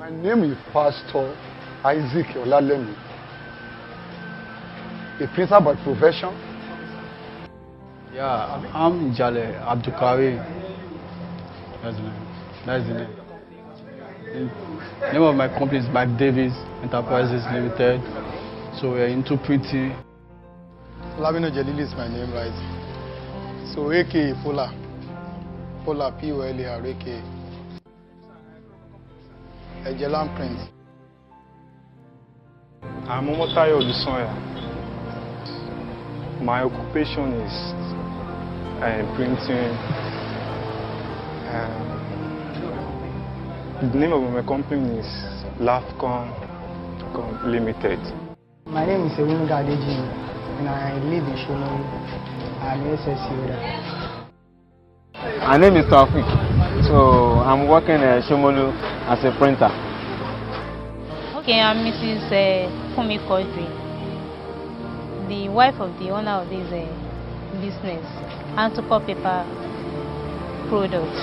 My name is Pastor Isaac Olalemi, a printer by profession. Yeah, I'm Jale Abdukari. That's the name. That's the name. The name of my company is Mike Davis Enterprises Limited. So we're into printing. Lamino Jalili is my name, right? So AK Pola. Pola P-O-L-A-R AK. Ejelan Print. I'm Omotayo Olusonya. My occupation is printing. The name of my company is Lafcon Limited. My name is Ewunga Adeji, and I live in Shomolu. I'm an SSC holder. My name is Taufik, so I'm working at Shomolu as a printer. Okay, I'm Mrs. Fumi Kodri, the wife of the owner of this business, Antico Paper Products.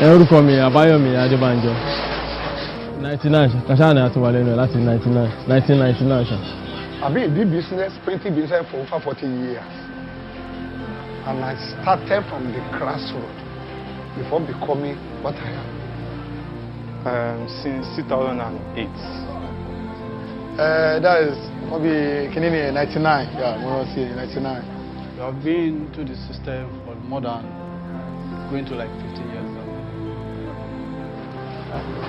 Orúkọ mi Àbáyọ̀mí Adébánjọ. 99 Kashana àti wà lẹ́nu láti 1999. I've been in this business, printing business for over 40 years. And I started from the grassroots before becoming what I am. Since 2008. That is maybe 99. Yeah, more see 99. We have been to the system for more than going to like 15 years now.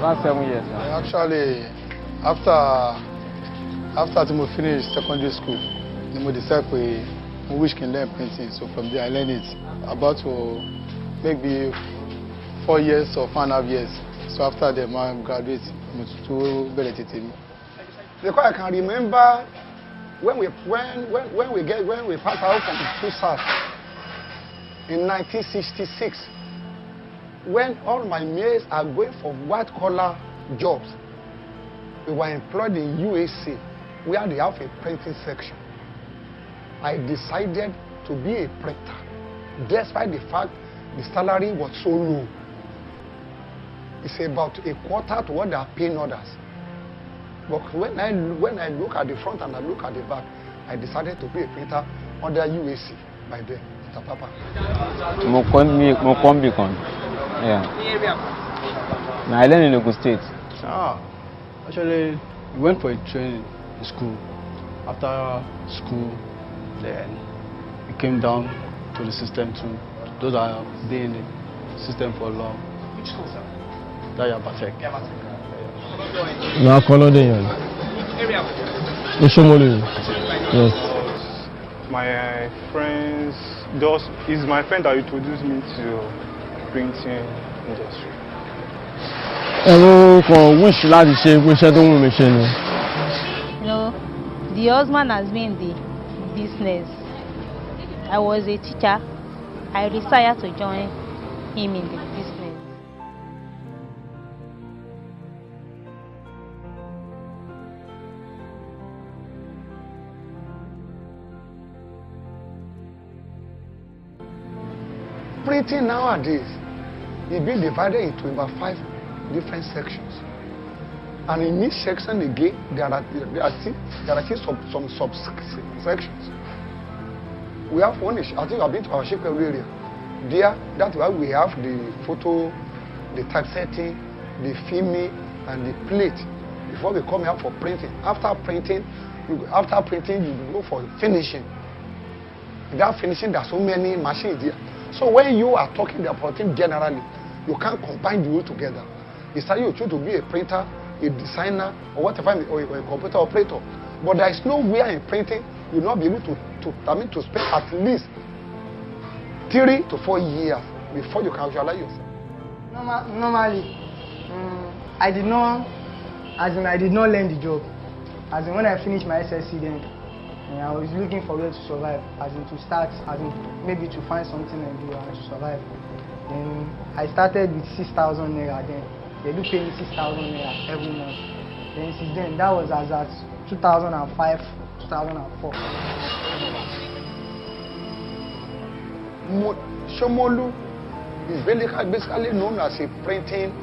Last 7 years now. Actually, after I finished secondary school, I decided we wish can learn printing. So from there I learned it. About to maybe 4 years or 4.5 years. So after that, I graduated. Because I can remember when we passed out from CcHUB in 1966, when all my mates are going for white-collar jobs. We were employed in UAC, where they have a printing section. I decided to be a printer, despite the fact the salary was so low. It's about a quarter to what they are paying others. But when I look at the front and I look at the back, I decided to be a printer under UAC by then, Mr. Papa. Yeah. I learned in Ogun State. Actually, we went for a training in school. After school, then we came down to the system too. Those are been in the system for long. Which school, sir? That Yabatek. No, I followed them. Area. Shomolu. Yes. My friends, is my friend that introduced me to printing industry. Wish láti ṣe iṣẹ́ tó wù mí ṣe ni. You know, the husband has been in the business. I was a teacher. I decided to join him in the business. Printing nowadays is being divided into about 5 different sections. And in each section again, there are still some subsections. We have one, I think I've been to our Shomolu area. There, that's why we have the photo, the typesetting, the filming, and the plate before we come here for printing. After printing, you go for finishing. Without finishing, there are so many machines there. So when you are talking about it generally, you can't combine the whole together. It's like you choose to be a printer, a designer, or whatever, or a computer operator. But there is nowhere in printing you'll not be able to spend at least 3 to 4 years before you can visualize yourself. Normally, I did not learn the job. As in when I finished my SSC then, I was looking for ways to survive, as in to start, as in maybe to find something and do and to survive. Then I started with 6,000 naira then. They do pay me 6,000 naira every month. Then since then, that was as at 2005, 2004. Shomolu is basically known as a printing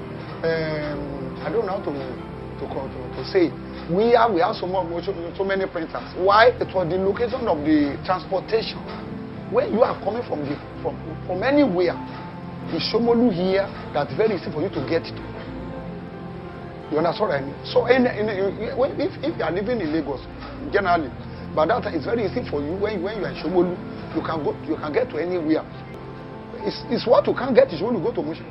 I don't know how to say. We have so many printers. Why? It was the location of the transportation. When you are coming from anywhere, the Shomolu here, that's very easy for you to get to. You understand what I mean? So if you are living in Lagos, generally, but that it's very easy for you when you are in Shomolu, you can get to anywhere. It's what you can't get is when you go to Mushin.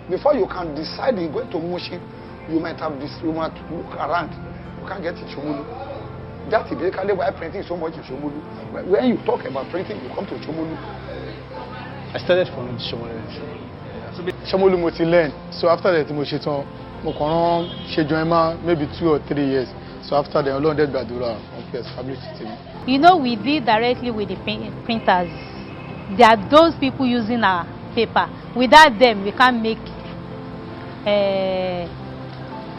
Before you can decide you're going to Mushin, you might look around. You can't get to Shomolu. That's basically why printing is so much in Shomolu. When you talk about printing, you come to Shomolu. I started from Shomolu. Shomolu mo ti learn. So after that, mo ṣe tán, mo kàn rán ṣe join maybe 2 or 3 years. So after that, Ọlọ́run dẹ̀ gbàdúrà, wọ́n fi establish it. You know, we deal directly with the printers. There are those people using our paper. Without them, we can't make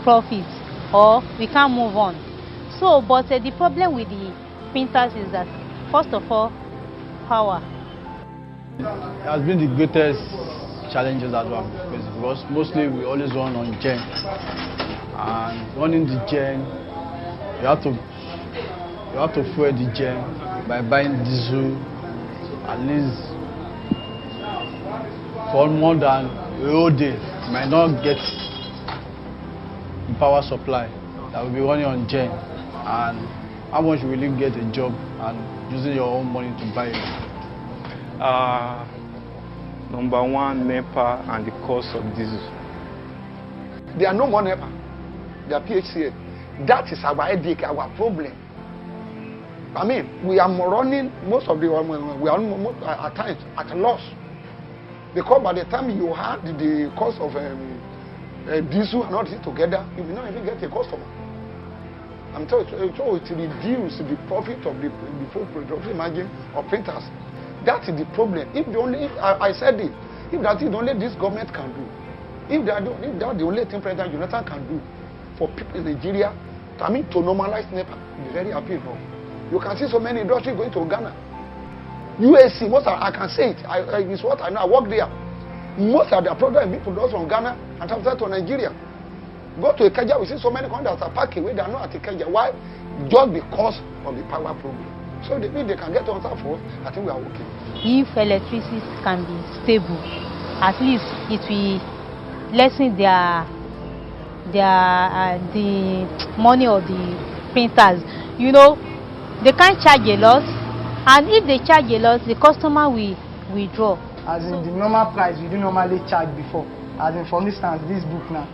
profit or we can't move on. So, but the problem with the printers is that, first of all, power. It has been the greatest challenges that we have faced because mostly we always run on gen. And running the gen, you have to fuel the gen by buying diesel at least for more than a whole day. You might not get the power supply that will be running on gen. And how much will you get a job and using your own money to buy it? Number one, NEPA and the cost of diesel. There are no more NEPA. There are PHCA. That is our headache, our problem. I mean, we are running most of the we are at times at a loss. Because by the time you had the cost of diesel and all this together, you will not even get a customer. I'm telling you, it reduces the profit of the full production margin of printers. That is the problem. If I said it, if that is the only this government can do, if that's the only thing President Jonathan can do for people in Nigeria, I mean to normalize NEPA, be very happy now. You can see so many industries going to Ghana. USC, I can say it. It's what I know. I work there. Most of their products being produced from Ghana and transferred to Nigeria. Go to Ikeja, we see so many countries that are packing where they are not at Ikeja. Why? Just because of the power problem. So if they can get on top for us, I think we are okay. If electricity can be stable, at least it will lessen the money of the printers. You know, they can't charge a lot, and if they charge a lot, the customer will withdraw. As in the normal price we do normally charge before. As in, for instance, this book now,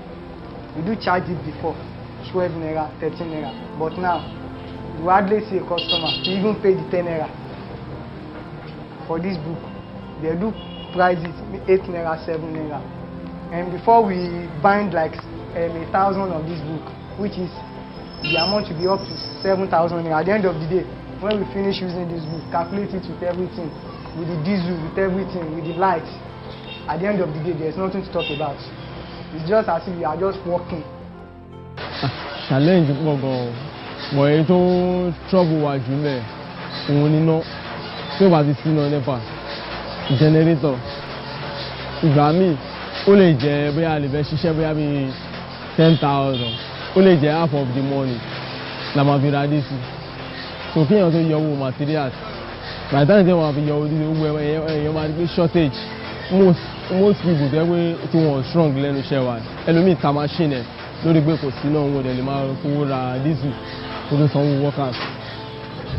we do charge it before 12 naira, 13 naira. But now, you hardly see a customer to even pay the 10 naira for this book. They do price it 8 naira, 7 naira. And before we bind like 1,000 of this book, which is the amount to be up to 7,000 naira. At the end of the day, when we finish using this book, calculate it with everything, with the diesel, with everything, with the lights. At the end of the day, there's nothing to talk about. It's just as if we are just walking. Challenge pọ̀ gan-an, but èyí tó trouble wà jù lẹ̀ òun níná tí ó bá ti síná NEPA generator ìgbà míì ó lè jẹ́ bóyá a lè fẹ́ ṣiṣẹ́ bóyá bíi 10,000 ó lè jẹ́ half of the money la máa fi ra dísì so kí èèyàn tó yọ owó materials by the time tí wọ́n fi yọ owó dísì gbogbo èèyàn máa di pé shortage most people tẹ́ pé tí wọ́n strong lẹ́nu iṣẹ́ wa ẹlòmíì ta machine ẹ̀ lórí pé kò sí náà owó dẹ̀ lè máa kówó ra dísì kó tó sanwó workers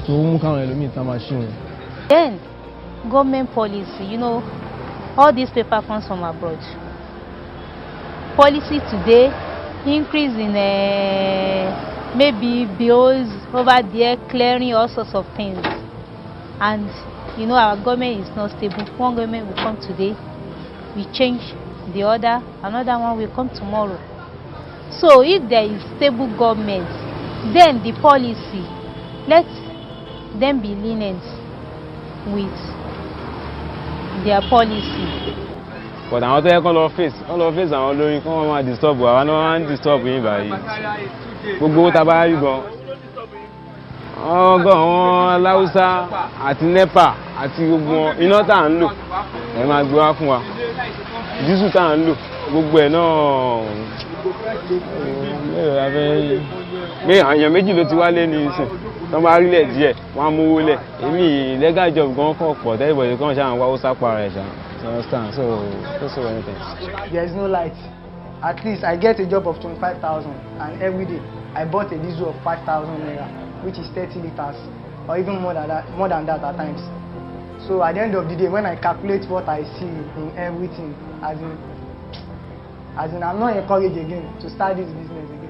so ó mú káwọn ẹlòmíì ta machine. Then government policy, you know, all these paper comes from abroad. Policy today increase in maybe bills over there, clearing all sorts of things. And you know, our government is not stable. One government will come today, we change the other, another one will come tomorrow. So if there is stable government, then the policy, let them be lenient with their policy. But àwọn tó yẹ kán lọ face àwọn olórin kán wọ́n máa disturb àwọn náà máa ń disturb yín báyìí gbogbo owó tá a bá rí gan àwọn aláwùsá àti NEPA àti gbogbo iná tá à ń lò ẹ máa gbé wá fún wa dísù tá à ń lò gbogbo ẹ̀ náà àyàn méjì ló ti wálé ní ìsìn tó bá rí lẹ̀ díẹ̀ wọ́n á mówó lẹ̀ èmi legal job gan kọ̀ pọ̀ tẹ́lifọ̀dé kan ṣáà ń wá ó sápá rẹ̀ ṣá you understand so don't say anything. There is no light. At least I get a job of 25,000 and every day I bought a diesel of 5,000 naira, which is 30 liters or even more than that at times. So at the end of the day, when I calculate what I see in everything, as in I'm not encouraged again to start this business again.